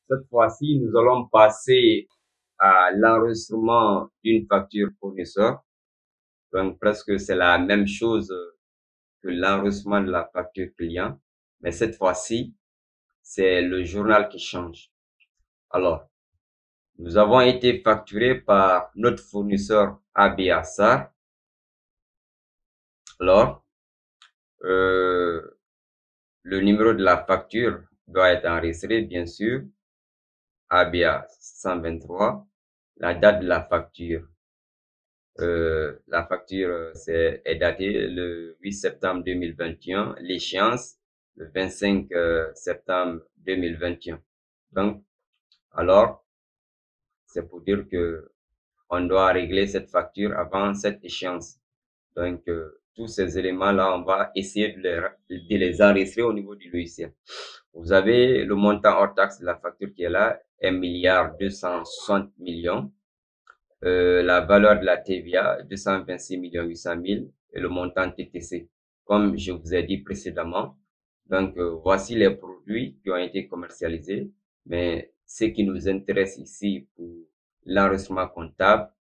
Cette fois-ci, nous allons passer à l'enregistrement d'une facture fournisseur. Donc, presque c'est la même chose que l'enregistrement de la facture client. Mais cette fois-ci, c'est le journal qui change. Alors, nous avons été facturés par notre fournisseur ABA SAR. Alors, le numéro de la facture doit être enregistré, bien sûr. ABA 123. La date de la facture. La facture est datée le 8 septembre 2021, l'échéance le 25 septembre 2021. Donc, alors, c'est pour dire que on doit régler cette facture avant cette échéance. Donc, tous ces éléments-là, on va essayer de les enregistrer au niveau du logiciel. Vous avez le montant hors taxe de la facture qui est là, 1,260 milliards. La valeur de la TVA, 226 800 000 et le montant TTC, comme je vous ai dit précédemment. Donc, voici les produits qui ont été commercialisés. Mais ce qui nous intéresse ici pour l'enregistrement comptable,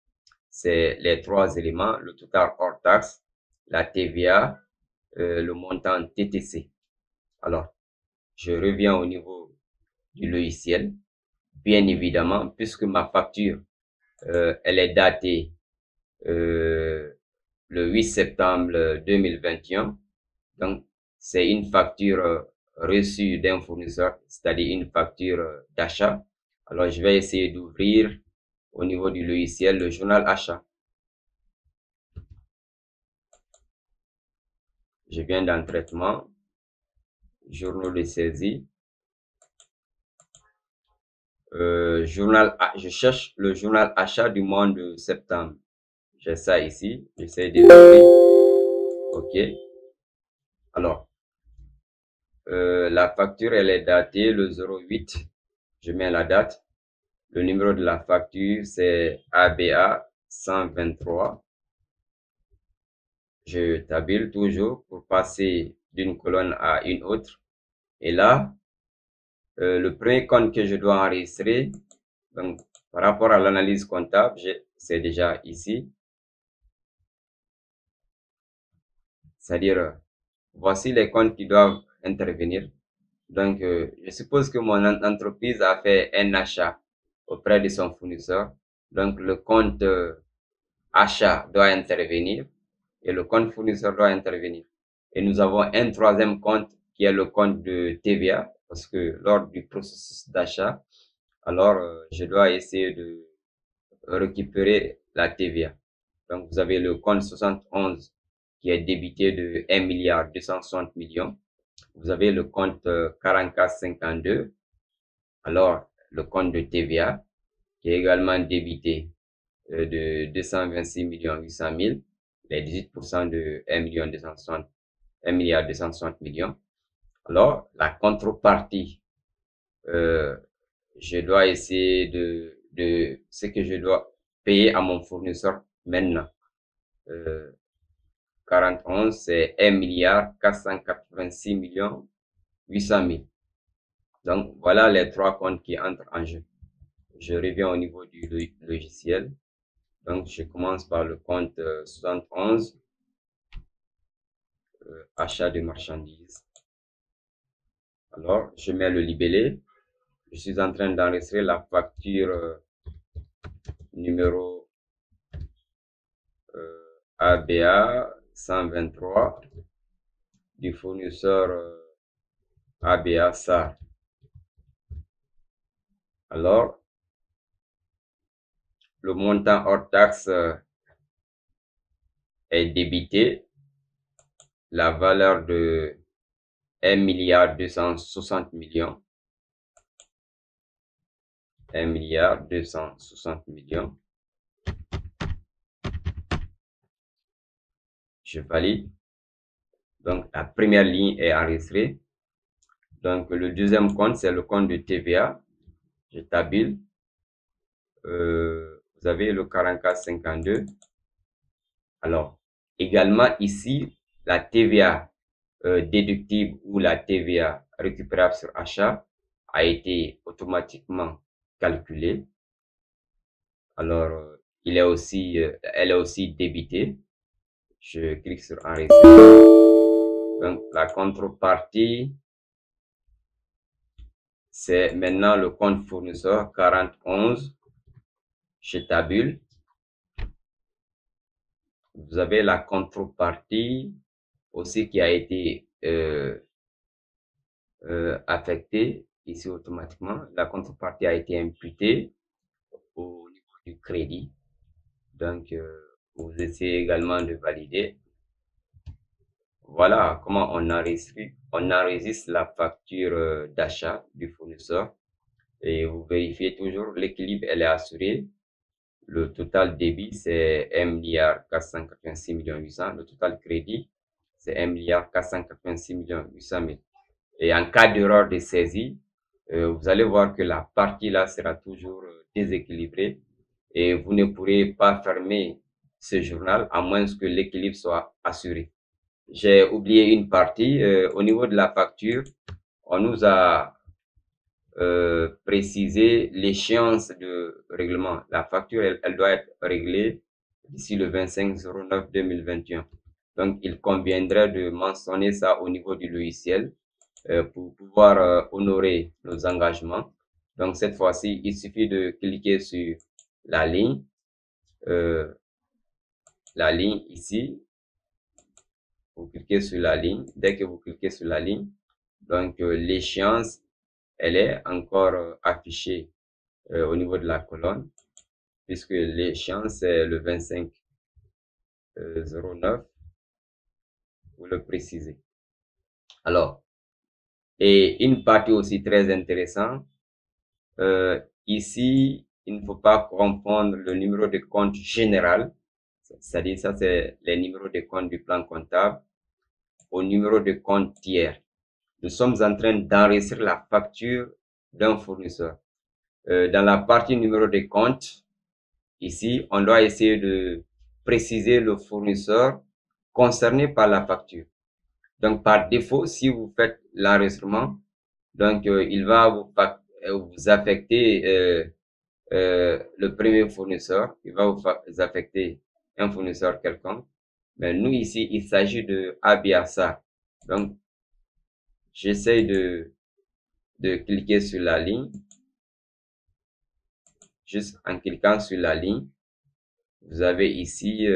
c'est les trois éléments, le total hors taxe, la TVA, le montant TTC. Alors, je reviens au niveau du logiciel. Bien évidemment, puisque ma facture, elle est datée le 8 septembre 2021. Donc, c'est une facture reçue d'un fournisseur, c'est-à-dire une facture d'achat. Alors, je vais essayer d'ouvrir au niveau du logiciel le journal achat. Je viens dans traitement, journaux de saisie, je cherche le journal achat du mois de septembre. J'ai ça ici, j'essaie d'ouvrir. OK. Alors, la facture, elle est datée le 08. Je mets la date. Le numéro de la facture, c'est ABA 123. Je tabule toujours pour passer d'une colonne à une autre. Et là, le premier compte que je dois enregistrer, donc par rapport à l'analyse comptable, c'est déjà ici. C'est-à-dire, voici les comptes qui doivent intervenir. Donc, je suppose que mon entreprise a fait un achat auprès de son fournisseur. Donc, le compte achat doit intervenir et le compte fournisseur doit intervenir. Et nous avons un troisième compte qui est le compte de TVA parce que lors du processus d'achat, alors je dois essayer de récupérer la TVA. Donc, vous avez le compte 71 qui est débité de 1,260 milliards. Vous avez le compte 4452. Alors, le compte de TVA qui est également débité de 226 800 000, les 18% de 1 milliard 260 millions. Alors, la contrepartie, je dois essayer de ce que je dois payer à mon fournisseur maintenant. 41, c'est 1 milliard 486 millions 800 000. Donc, voilà les trois comptes qui entrent en jeu. Je reviens au niveau du logiciel. Donc, je commence par le compte 71, achat de marchandises. Alors, je mets le libellé. Je suis en train d'enregistrer la facture numéro ABA 123 du fournisseur ABA SAR. Alors, le montant hors taxe est débité. La valeur de 1 milliard 260 millions. 1 milliard 260 millions. Je valide. Donc, la première ligne est enregistrée. Donc, le deuxième compte, c'est le compte de TVA. Je tabule. Vous avez le 4452. Alors, également ici, la TVA déductible ou la TVA récupérable sur achat a été automatiquement calculée. Alors, elle est aussi débitée. Je clique sur enregistrer. Donc, la contrepartie, c'est maintenant le compte fournisseur 4011 chez Tabule. Vous avez la contrepartie aussi qui a été affectée ici automatiquement. La contrepartie a été imputée au niveau du crédit. Donc, vous essayez également de valider. Voilà comment on enregistre la facture d'achat du fournisseur. Et vous vérifiez toujours l'équilibre, elle est assurée. Le total débit, c'est 1,486,800 000. Le total crédit, c'est 1,486,800 000. Et en cas d'erreur de saisie, vous allez voir que la partie là sera toujours déséquilibrée et vous ne pourrez pas fermer ce journal à moins que l'équilibre soit assuré. J'ai oublié une partie. Au niveau de la facture, on nous a précisé l'échéance de règlement. La facture, elle doit être réglée d'ici le 25/09/2021. Donc, il conviendrait de mentionner ça au niveau du logiciel pour pouvoir honorer nos engagements. Donc, cette fois-ci, il suffit de cliquer sur la ligne ici. Vous cliquez sur la ligne. Dès que vous cliquez sur la ligne, donc l'échéance, elle est encore affichée au niveau de la colonne, puisque l'échéance est le 25/09, vous le précisez. Alors, et une partie aussi très intéressante, ici, il ne faut pas confondre le numéro de compte général, c'est-à-dire ça c'est les numéros de compte du plan comptable, au numéro de compte tiers. Nous sommes en train d'enregistrer la facture d'un fournisseur. Dans la partie numéro de compte, ici, on doit essayer de préciser le fournisseur concerné par la facture. Donc, par défaut, si vous faites l'enregistrement, donc il va vous affecter le premier fournisseur, il va vous affecter un fournisseur quelconque. Mais nous ici, il s'agit de Abiassa. Donc, j'essaie de cliquer sur la ligne. Juste en cliquant sur la ligne, vous avez ici,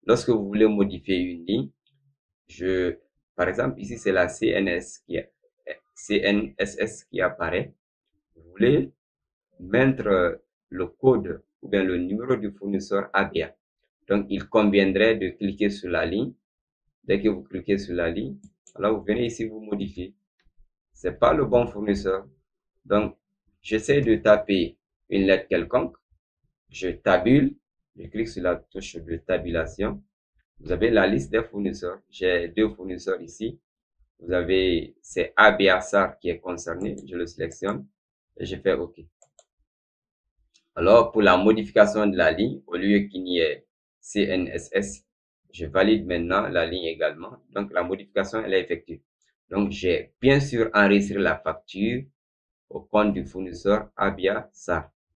lorsque vous voulez modifier une ligne, par exemple, ici c'est la CNSS qui apparaît. Vous voulez mettre le code ou bien le numéro du fournisseur ABA. Donc, il conviendrait de cliquer sur la ligne. Dès que vous cliquez sur la ligne, alors vous venez ici, vous modifiez. C'est pas le bon fournisseur. Donc, j'essaie de taper une lettre quelconque. Je tabule. Je clique sur la touche de tabulation. Vous avez la liste des fournisseurs. J'ai 2 fournisseurs ici. Vous avez, c'est ABASAR qui est concerné. Je le sélectionne et je fais OK. Alors, pour la modification de la ligne, au lieu qu'il n'y ait CNSS, je valide maintenant la ligne également. Donc, la modification, elle est effectuée. Donc, j'ai bien sûr enregistré la facture au compte du fournisseur ABASAR.